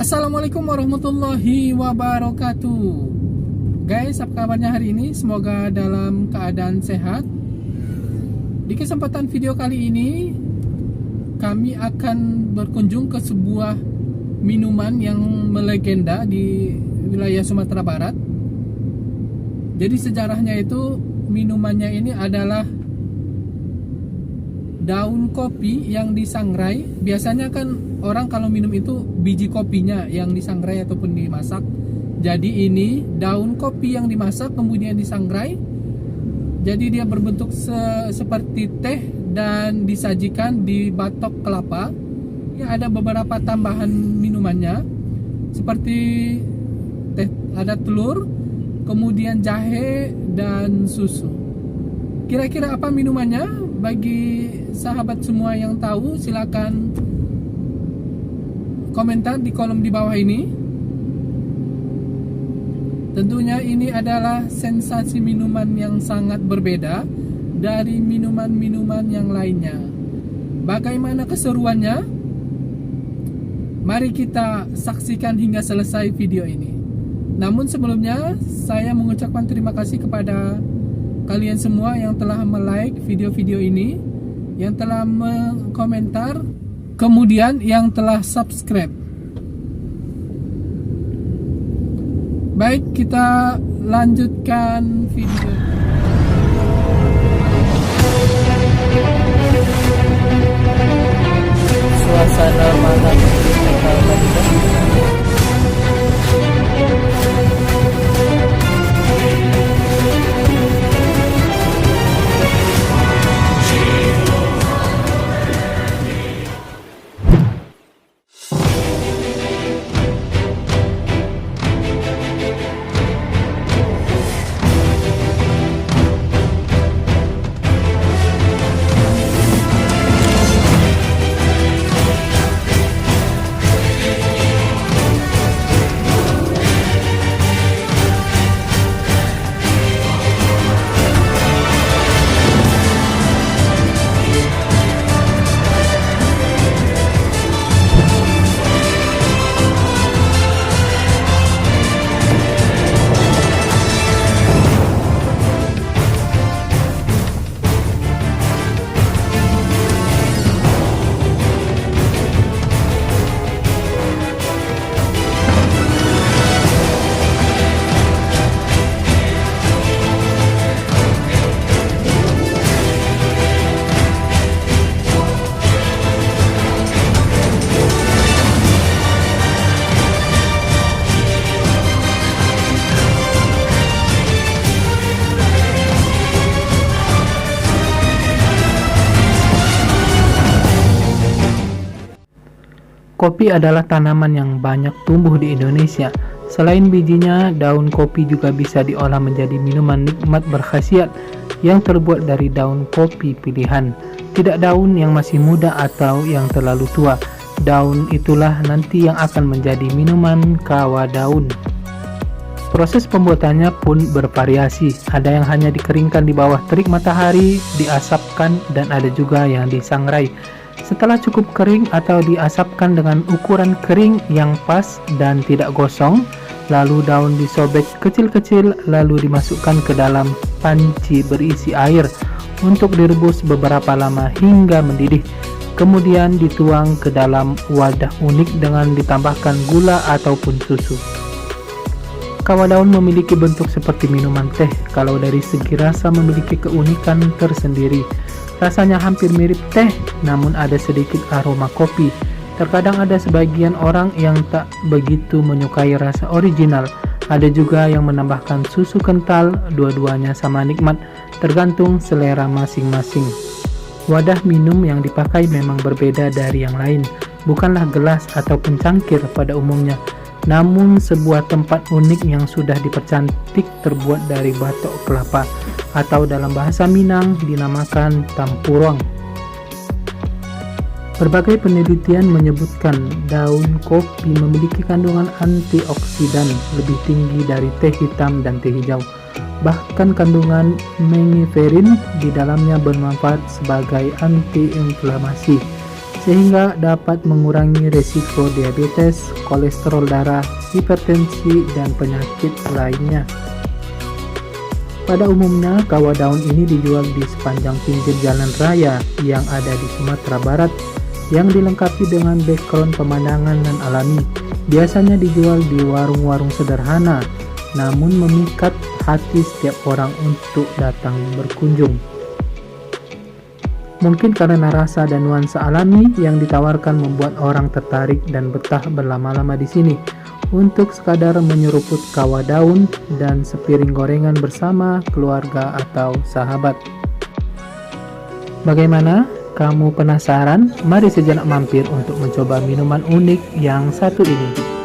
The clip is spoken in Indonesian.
Assalamualaikum warahmatullahi wabarakatuh. Guys, apa kabarnya hari ini? Semoga dalam keadaan sehat. Di kesempatan video kali ini, kami akan berkunjung ke sebuah minuman yang melegenda di wilayah Sumatera Barat. Jadi sejarahnya itu, minumannya ini adalah daun kopi yang disangrai. Biasanya kan orang kalau minum itu biji kopinya yang disangrai ataupun dimasak. Jadi ini daun kopi yang dimasak kemudian disangrai. Jadi dia berbentuk seperti teh dan disajikan di batok kelapa. Ya, ada beberapa tambahan minumannya seperti teh, ada telur, kemudian jahe dan susu. Kira-kira apa minumannya? Bagi sahabat semua yang tahu, silakan komentar di kolom di bawah ini. Tentunya ini adalah sensasi minuman yang sangat berbeda dari minuman-minuman yang lainnya. Bagaimana keseruannya? Mari kita saksikan hingga selesai video ini. Namun sebelumnya, saya mengucapkan terima kasih kepada kalian semua yang telah like video-video ini, yang telah mengkomentar, kemudian yang telah subscribe. Baik, kita lanjutkan video. Suasana malam di Kota Bandung. Kopi adalah tanaman yang banyak tumbuh di Indonesia. Selain bijinya, daun kopi juga bisa diolah menjadi minuman nikmat berkhasiat yang terbuat dari daun kopi pilihan. Tidak daun yang masih muda atau yang terlalu tua. Daun itulah nanti yang akan menjadi minuman kawa daun. Proses pembuatannya pun bervariasi. Ada yang hanya dikeringkan di bawah terik matahari, diasapkan, dan ada juga yang disangrai. Setelah cukup kering atau diasapkan dengan ukuran kering yang pas dan tidak gosong, lalu daun disobek kecil-kecil lalu dimasukkan ke dalam panci berisi air untuk direbus beberapa lama hingga mendidih. Kemudian dituang ke dalam wadah unik dengan ditambahkan gula ataupun susu. Kawa daun memiliki bentuk seperti minuman teh. Kalau dari segi rasa memiliki keunikan tersendiri. Rasanya hampir mirip teh, namun ada sedikit aroma kopi. Terkadang ada sebagian orang yang tak begitu menyukai rasa original. Ada juga yang menambahkan susu kental, dua-duanya sama nikmat, tergantung selera masing-masing. Wadah minum yang dipakai memang berbeda dari yang lain. Bukanlah gelas ataupun cangkir pada umumnya, namun sebuah tempat unik yang sudah dipercantik terbuat dari batok kelapa, atau dalam bahasa Minang dinamakan tampurong. Berbagai penelitian menyebutkan daun kopi memiliki kandungan antioksidan lebih tinggi dari teh hitam dan teh hijau. Bahkan kandungan mengiferin di dalamnya bermanfaat sebagai antiinflamasi. sehingga dapat mengurangi risiko diabetes, kolesterol darah, hipertensi, dan penyakit lainnya. Pada umumnya, kawah daun ini dijual di sepanjang pinggir jalan raya yang ada di Sumatera Barat, yang dilengkapi dengan background pemandangan dan alami. Biasanya dijual di warung-warung sederhana, namun memikat hati setiap orang untuk datang berkunjung. Mungkin karena rasa dan nuansa alami yang ditawarkan membuat orang tertarik dan betah berlama-lama di sini untuk sekadar menyeruput kawah daun dan sepiring gorengan bersama keluarga atau sahabat. Bagaimana? Kamu penasaran? Mari sejenak mampir untuk mencoba minuman unik yang satu ini.